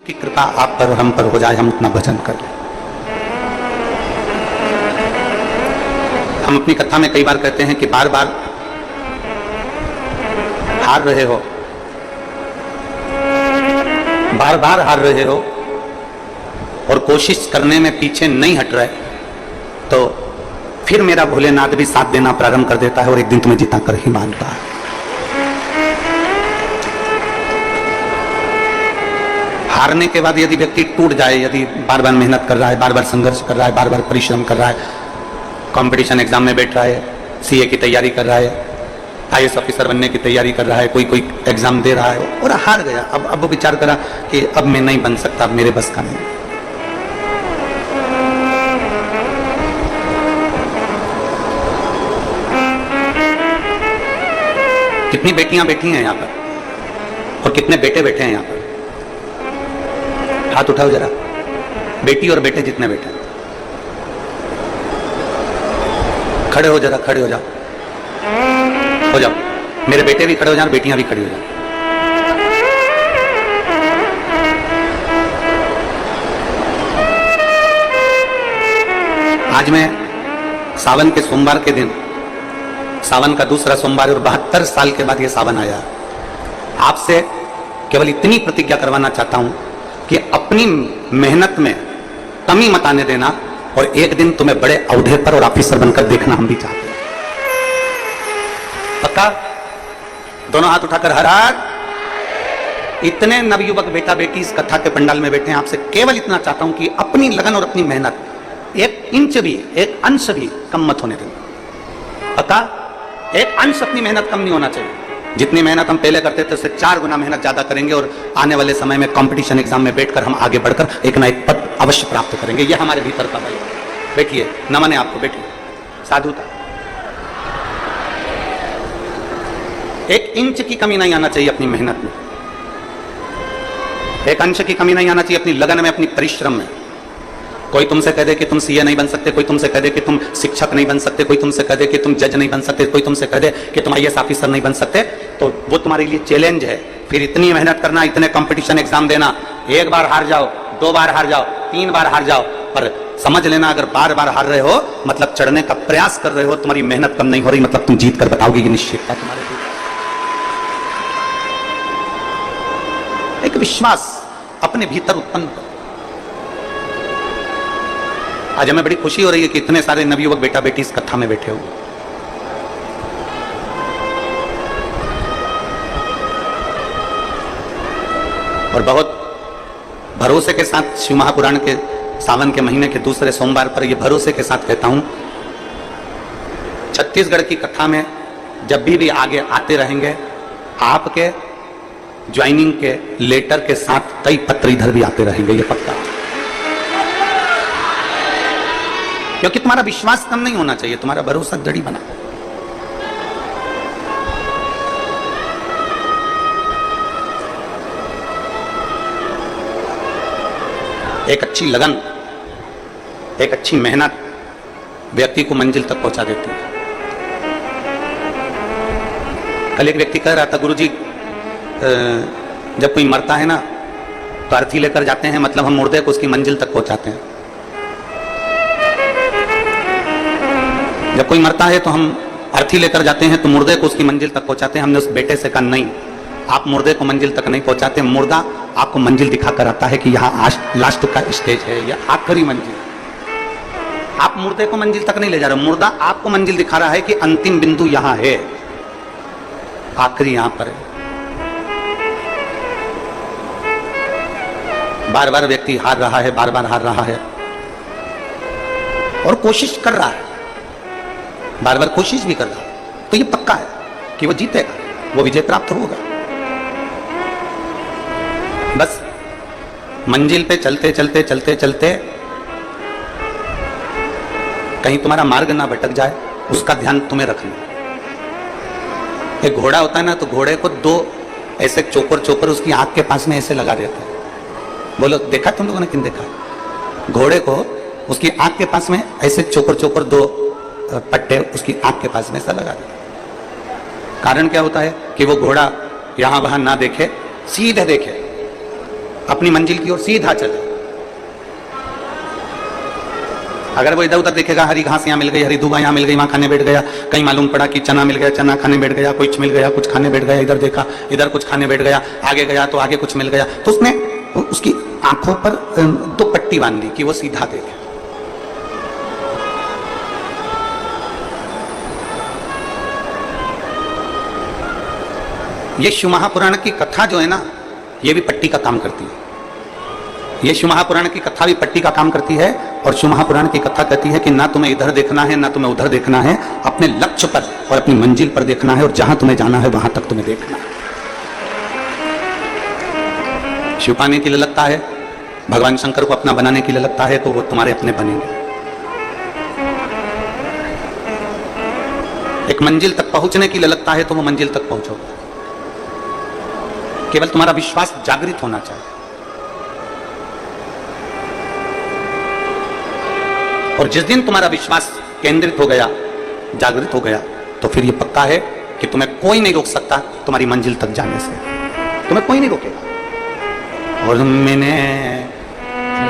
की कृपा आप पर और हम पर हो जाए, हम उतना भजन कर लें। हम अपनी कथा में कई बार कहते हैं कि बार बार हार रहे हो, बार बार हार रहे हो और कोशिश करने में पीछे नहीं हट रहे, तो फिर मेरा भोलेनाथ भी साथ देना प्रारंभ कर देता है और एक दिन तुम्हें जिता कर ही मानता है। हारने के बाद यदि व्यक्ति टूट जाए, यदि बार बार मेहनत कर रहा है, बार बार संघर्ष कर रहा है, बार बार परिश्रम कर रहा है, कंपटीशन एग्जाम में बैठ रहा है, सीए की तैयारी कर रहा है, आईएएस ऑफिसर बनने की तैयारी कर रहा है, कोई एग्जाम दे रहा है और हार गया, अब वो विचार करा कि अब मैं नहीं बन सकता, अब मेरे बस का नहीं। कितनी बेटियां बैठी हैं यहाँ पर और कितने बेटे बैठे हैं यहाँ पर? हाथ उठाओ जरा, बेटी और बेटे जितने बैठे हैं, खड़े हो जरा, खड़े हो जाओ, हो जाओ, मेरे बेटे भी खड़े हो जाओ, बेटियां भी खड़ी हो जाओ। आज मैं सावन के सोमवार के दिन, सावन का दूसरा सोमवार और 72 साल के बाद ये सावन आया, आपसे केवल इतनी प्रतिज्ञा करवाना चाहता हूं कि अपनी मेहनत में कमी मत आने देना और एक दिन तुम्हें बड़े औहदे पर और ऑफिसर बनकर देखना हम भी चाहते हैं। पक्का? दोनों हाथ उठाकर हर हर। इतने नवयुवक बेटा बेटी इस कथा के पंडाल में बैठे हैं, आपसे केवल इतना चाहता हूं कि अपनी लगन और अपनी मेहनत एक इंच भी, एक अंश भी कम मत होने देना। पक्का? एक अंश अपनी मेहनत कम नहीं होना चाहिए। जितनी मेहनत हम पहले करते थे उससे 4 गुना मेहनत ज्यादा करेंगे और आने वाले समय में कंपटीशन एग्जाम में बैठकर हम आगे बढ़कर एक ना एक पद अवश्य प्राप्त करेंगे। यह हमारे भीतर का बल। बैठिए, नमन है आपको, बैठिए, साधुता। एक इंच की कमी नहीं आना चाहिए अपनी मेहनत में, एक अंश की कमी नहीं आना चाहिए अपनी लगन में, अपनी परिश्रम में। कोई तुमसे कह दे कि तुम सीए नहीं बन सकते, कोई तुमसे कह दे कि तुम शिक्षक नहीं बन सकते, कोई तुमसे कह दे कि तुम जज नहीं बन सकते, कोई तुमसे कह दे कि तुम आईएएस ऑफिसर नहीं बन सकते, तो वो तुम्हारे लिए चैलेंज है। फिर इतनी मेहनत करना, इतने कंपटीशन एग्जाम देना, एक बार हार जाओ, 2 बार हार जाओ, 3 बार हार जाओ, पर समझ लेना अगर बार बार हार रहे हो मतलब चढ़ने का प्रयास कर रहे हो, तुम्हारी मेहनत कम नहीं हो रही, मतलब तुम जीत कर बताओगे, ये निश्चित है तुम्हारे लिए। एक विश्वास अपने भीतर उत्पन्न करो। आज हमें बड़ी खुशी हो रही है कि इतने सारे नवयुवक बेटा बेटी इस कथा में बैठे हुए। और बहुत भरोसे के साथ शिव महापुराण के सावन के महीने के दूसरे सोमवार पर यह भरोसे के साथ कहता हूं, छत्तीसगढ़ की कथा में जब भी आगे आते रहेंगे, आपके ज्वाइनिंग के लेटर के साथ कई पत्र इधर भी आते रहेंगे, ये पक्का। क्योंकि तुम्हारा विश्वास कम नहीं होना चाहिए, तुम्हारा भरोसा दृढ़ बना। एक अच्छी लगन, एक अच्छी मेहनत व्यक्ति को मंजिल तक पहुंचा देती है। कल एक व्यक्ति कह रहा था, गुरुजी जब कोई मरता है ना तो अर्थी लेकर जाते हैं, मतलब हम मुर्दे को उसकी मंजिल तक पहुंचाते हैं। जब कोई मरता है तो हम अर्थी लेकर जाते हैं तो मुर्दे को उसकी मंजिल तक पहुंचाते हैं। हमने उस बेटे से कहा, नहीं, आप मुर्दे को मंजिल तक नहीं पहुंचाते, मुर्दा आपको मंजिल दिखाकर आता है कि यहाँ लास्ट का स्टेज है या आखिरी मंजिल। आप मुर्दे को मंजिल तक नहीं ले जा रहे, मुर्दा आपको मंजिल दिखा रहा है कि अंतिम बिंदु यहाँ है, आखिरी यहाँ पर है। बार बार व्यक्ति हार रहा है, बार बार हार रहा है और कोशिश कर रहा है, बार बार कोशिश भी कर रहा है, तो ये पक्का है कि वो जीतेगा, वो विजय प्राप्त होगा। बस मंजिल पे चलते चलते चलते चलते कहीं तुम्हारा मार्ग ना भटक जाए, उसका ध्यान तुम्हें रखना। एक घोड़ा होता है ना, तो घोड़े को 2 ऐसे चोकर उसकी आंख के पास में ऐसे लगा देता है। बोलो, देखा तुम लोगों ने? किन देखा? घोड़े को उसकी आंख के पास में ऐसे चोकर 2 पट्टे उसकी आंख के पास में ऐसा लगा देते। कारण क्या होता है कि वो घोड़ा यहां वहां ना देखे, सीधे देखे। अपनी मंजिल की ओर सीधा चले। अगर वो इधर उधर देखेगा, हरी घास यहाँ मिल गई, हरी दूबा यहाँ मिल गई, वहां खाने बैठ गया, कहीं मालूम पड़ा कि चना मिल गया, चना खाने बैठ गया, कुछ मिल गया, कुछ खाने बैठ गया, इधर देखा, इधर कुछ खाने बैठ गया, आगे गया तो आगे कुछ मिल गया, तो उसने उसकी आंखों पर दो पट्टी बांध दी कि वो सीधा देखे। ये शिव महापुराण की कथा जो है ना, ये भी पट्टी का काम करती है। ये शिव महापुराण की कथा भी पट्टी का काम करती है। और शिव महापुराण की कथा कहती है कि ना तुम्हें इधर देखना है, ना तुम्हें उधर देखना है, अपने लक्ष्य पर और अपनी मंजिल पर देखना है, और जहां तुम्हें जाना है वहां तक तुम्हें देखना है। शिव पाने के लिए लगता है, भगवान शंकर को अपना बनाने के लिए लगता है, तो वो तुम्हारे अपने बनेंगे। एक मंजिल तक पहुंचने के लिए लगता है, तो वो मंजिल तक पहुंचोगे। केवल तुम्हारा विश्वास जागृत होना चाहिए। और जिस दिन तुम्हारा विश्वास केंद्रित हो गया, जागृत हो गया, तो फिर ये पक्का है कि तुम्हें कोई नहीं रोक सकता तुम्हारी मंजिल तक जाने से। तुम्हें कोई नहीं रोकेगा। और मैंने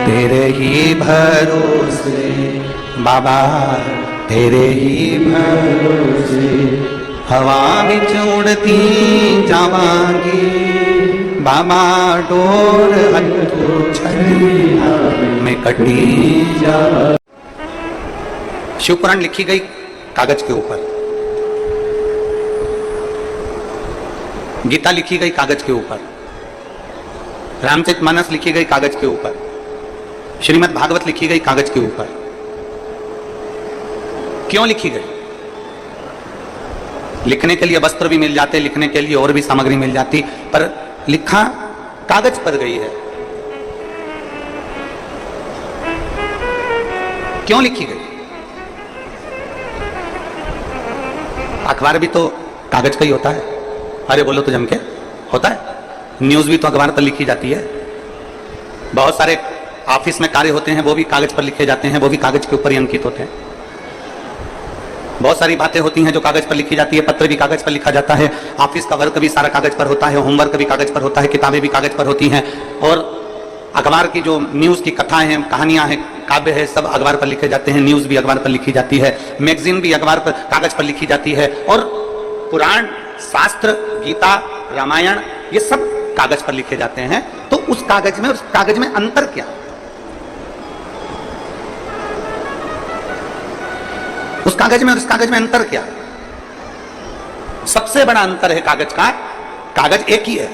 तेरे ही भरोसे बाबा, तेरे ही भरोसे हवा बिच उड़ती जावांगी बाबा, डोर हथू छड़िया में कटी जा। शिवपुराण लिखी गई कागज के ऊपर, गीता लिखी गई कागज के ऊपर, रामचरितमानस लिखी गई कागज के ऊपर, श्रीमद् भागवत लिखी गई कागज के ऊपर। क्यों लिखी गई? लिखने के लिए वस्त्र भी मिल जाते, लिखने के लिए और भी सामग्री मिल जाती, पर लिखा कागज पर गई है। क्यों लिखी गई? अखबार भी तो कागज का ही होता है। अरे बोलो तो जम के होता है। न्यूज भी तो अखबार पर लिखी जाती है। बहुत सारे ऑफिस में कार्य होते हैं, वो भी कागज पर लिखे जाते हैं, वो भी कागज के ऊपर ही अंकित होते हैं। बहुत सारी बातें होती हैं जो कागज पर लिखी जाती है, पत्र भी कागज पर लिखा जाता है, ऑफिस का वर्क भी सारा कागज पर होता है, होमवर्क भी कागज पर होता है, किताबें भी कागज पर होती हैं, और अखबार की जो न्यूज की कथाएं हैं, कहानियां हैं, काव्य है, सब अखबार पर लिखे जाते हैं। न्यूज भी अखबार पर लिखी जाती है, मैगजीन भी अखबार पर कागज पर लिखी जाती है, और पुराण, शास्त्र, गीता, रामायण, ये सब कागज पर लिखे जाते हैं। तो उस कागज में, उस कागज में अंतर क्या? उस कागज में और इस कागज में अंतर क्या? सबसे बड़ा अंतर है कागज का, कागज एक ही है।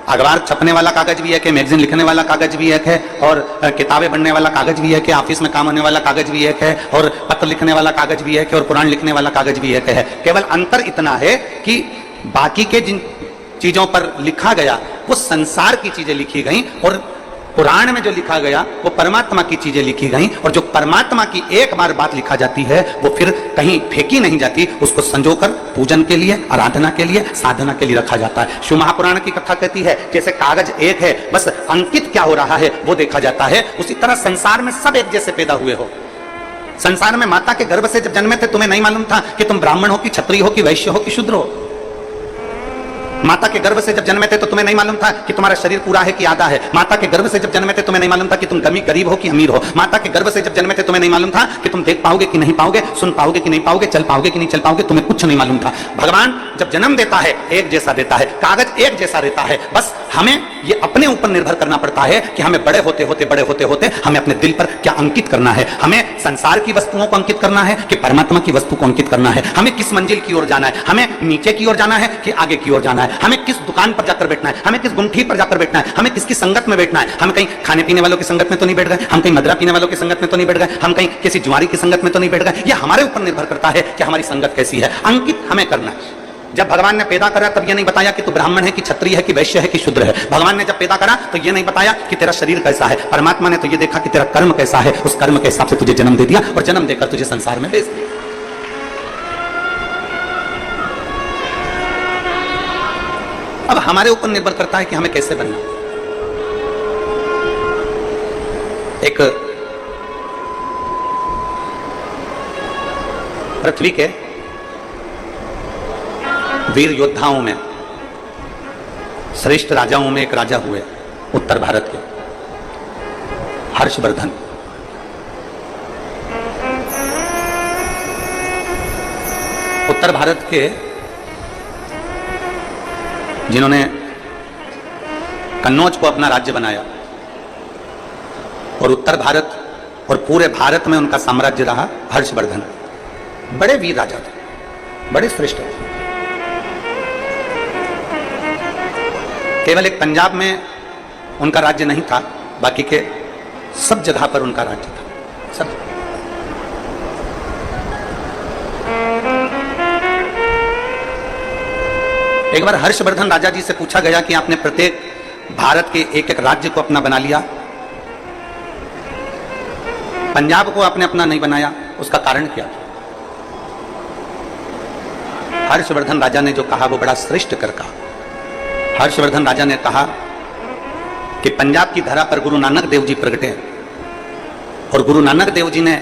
अखबार छपने वाला कागज भी एक है, मैगजीन लिखने वाला कागज भी एक है, और किताबें बनने वाला कागज भी एक है, ऑफिस में काम होने वाला कागज भी एक है, और पत्र लिखने वाला कागज भी एक है, और पुराण लिखने वाला कागज भी एक है। केवल अंतर इतना है कि बाकी के जिन चीजों पर लिखा गया वो संसार की चीजें लिखी गई, और पुराण में जो लिखा गया वो परमात्मा की चीजें लिखी गई। और जो परमात्मा की एक बार बात लिखा जाती है वो फिर कहीं फेंकी नहीं जाती, उसको संजोकर पूजन के लिए, आराधना के लिए, साधना के लिए रखा जाता है। शिव महापुराण की कथा कहती है जैसे कागज एक है, बस अंकित क्या हो रहा है वो देखा जाता है, उसी तरह संसार में सब एक जैसे पैदा हुए हो। संसार में माता के गर्भ से जब जन्मे थे तुम्हें नहीं मालूम था कि तुम ब्राह्मण हो कि क्षत्रिय हो कि वैश्य हो कि शूद्र हो। माता के गर्भ से जब जन्मे थे तो तुम्हें नहीं मालूम था कि तुम्हारा शरीर पूरा है कि आधा है। माता के गर्भ से जब जन्मे थे तुम्हें नहीं मालूम था कि तुम गरीब हो कि अमीर हो। माता के गर्भ से जब जन्मे थे तुम्हें नहीं मालूम था कि तुम देख पाओगे कि नहीं पाओगे, सुन पाओगे कि नहीं पाओगे, चल पाओगे कि नहीं चल पाओगे, तुम्हें कुछ नहीं मालूम था। भगवान जब जन्म देता है एक जैसा देता है, कागज एक जैसा रहता है। बस हमें ये अपने ऊपर निर्भर करना पड़ता है कि हमें बड़े होते होते हमें अपने दिल पर क्या अंकित करना है। हमें संसार की वस्तुओं को अंकित करना है कि परमात्मा की वस्तु को अंकित करना है। हमें किस मंजिल की ओर जाना है, हमें नीचे की ओर जाना है कि आगे की ओर जाना है, हमें किस दुकान पर जाकर बैठना है, हमें किस गुमठी पर जाकर बैठना है, हमें किसकी संगत में बैठना है। हम कहीं खाने पीने वालों की संगत में तो नहीं बैठ गए, हम कहीं मदरा पीने वालों की संगत में तो नहीं बैठ गए, हम कहीं किसी जुआरी की संगत में तो नहीं बैठ गए। यह हमारे ऊपर निर्भर करता है कि हमारी संगत कैसी है। अंकित हमें करना है। जब भगवान ने पैदा करा तब यह नहीं बताया कि तू ब्राह्मण है कि क्षत्रिय है कि वैश्य है कि शूद्र है। भगवान ने जब पैदा करा तो यह नहीं बताया कि तेरा शरीर कैसा है। परमात्मा ने तो यह देखा कि तेरा कर्म कैसा है, उस कर्म के हिसाब से तुझे जन्म दे दिया और जन्म देकर तुझे संसार में भेज दिया। अब हमारे ऊपर निर्भर करता है कि हमें कैसे बनना। एक पृथ्वी के वीर योद्धाओं में, श्रेष्ठ राजाओं में एक राजा हुए उत्तर भारत के हर्षवर्धन। उत्तर भारत के जिन्होंने कन्नौज को अपना राज्य बनाया और उत्तर भारत और पूरे भारत में उनका साम्राज्य रहा, हर्षवर्धन बड़े वीर राजा थे, बड़े श्रेष्ठ थे। केवल एक पंजाब में उनका राज्य नहीं था, बाकी के सब जगह पर उनका राज्य था, सब। एक बार हर्षवर्धन राजा जी से पूछा गया कि आपने प्रत्येक भारत के एक एक राज्य को अपना बना लिया, पंजाब को आपने अपना नहीं बनाया, उसका कारण क्या था? हर्षवर्धन राजा ने जो कहा वो बड़ा श्रेष्ठ कर कहा। हर्षवर्धन राजा ने कहा कि पंजाब की धरा पर गुरु नानक देव जी प्रगटे और गुरु नानक देव जी ने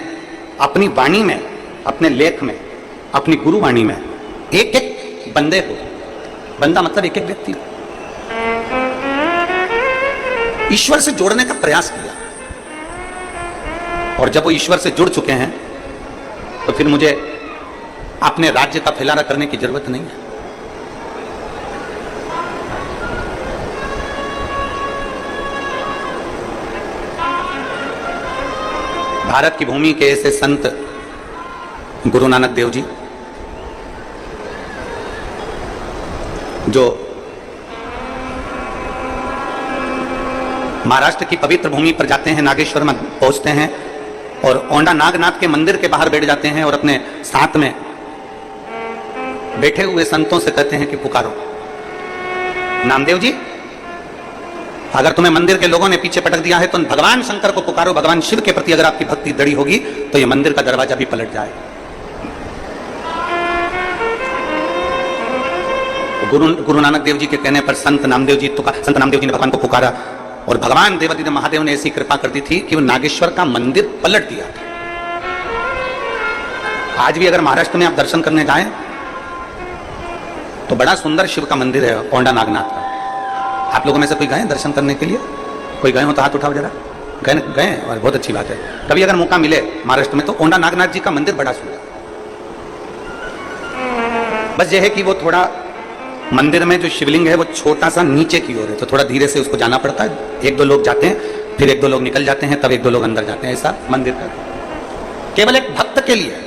अपनी वाणी में, अपने लेख में, अपनी गुरु वाणी में एक एक बंदे को, बंदा मतलब एक एक व्यक्ति को ईश्वर से जोड़ने का प्रयास किया। और जब वो ईश्वर से जुड़ चुके हैं तो फिर मुझे अपने राज्य का फैलाना करने की जरूरत नहीं है। भारत की भूमि के ऐसे संत गुरु नानक देव जी जो महाराष्ट्र की पवित्र भूमि पर जाते हैं, नागेश्वर में पहुंचते हैं और औंडा नागनाथ के मंदिर के बाहर बैठ जाते हैं और अपने साथ में बैठे हुए संतों से कहते हैं कि पुकारो नामदेव जी, अगर तुम्हें मंदिर के लोगों ने पीछे पटक दिया है तो भगवान शंकर को पुकारो, भगवान शिव के प्रति अगर आपकी भक्ति दृढ़ होगी तो यह मंदिर का दरवाजा भी पलट जाए। गुरु नानक देव जी के कहने पर संत नामदेव जी ने भगवान को पुकारा और भगवान देवादिदेव महादेव ने ऐसी कृपा कर दी थी कि वो नागेश्वर का मंदिर पलट दिया था। आज भी अगर महाराष्ट्र में आप दर्शन करने जाएं तो बड़ा सुंदर शिव का मंदिर है औंडा नागनाथ का। आप लोगों में से कोई गए दर्शन करने के लिए? कोई गए हो तो हाथ उठाओ जरा। गए और बहुत अच्छी बात है। कभी अगर मौका मिले महाराष्ट्र में तो औंडा नागनाथ जी का मंदिर बड़ा सुंदर। बस यह है कि वो थोड़ा मंदिर में जो शिवलिंग है वो छोटा सा नीचे की ओर है, तो थोड़ा धीरे से उसको जाना पड़ता है। एक दो लोग जाते हैं, फिर एक दो लोग निकल जाते हैं, तब एक दो लोग अंदर जाते हैं। ऐसा मंदिर का केवल एक भक्त के लिए।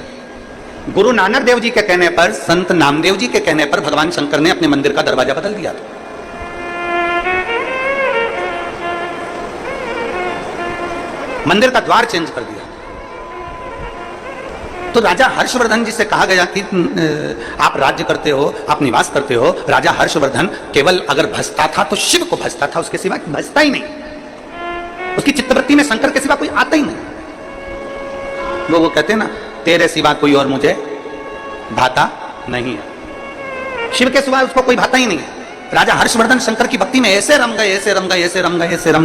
गुरु नानक देव जी के कहने पर, संत नामदेव जी के कहने पर भगवान शंकर ने अपने मंदिर का दरवाजा बदल दिया था। मंदिर का द्वार चेंज कर दिया। तो राजा हर्षवर्धन जी से कहा गया कि आप राज्य करते हो, आप निवास करते हो। राजा हर्षवर्धन केवल अगर भजता था तो शिव को भजता था, उसके सिवा भजता ही नहीं। उसकी चित्तवृत्ति में शंकर के सिवा कोई आता ही नहीं। वो कहते हैं ना, तेरे सिवा कोई और मुझे भाता नहीं है। शिव के सिवा उसको कोई भाता ही नहीं है। राजा हर्षवर्धन शंकर की भक्ति में ऐसे रम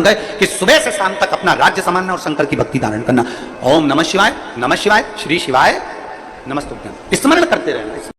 गए कि सुबह से शाम तक अपना राज्य संभालना और शंकर की भक्ति धारण करना। ओम नमः शिवाय, श्री शिवाय, नमस्तुभ्यं, स्मरण करते रहना।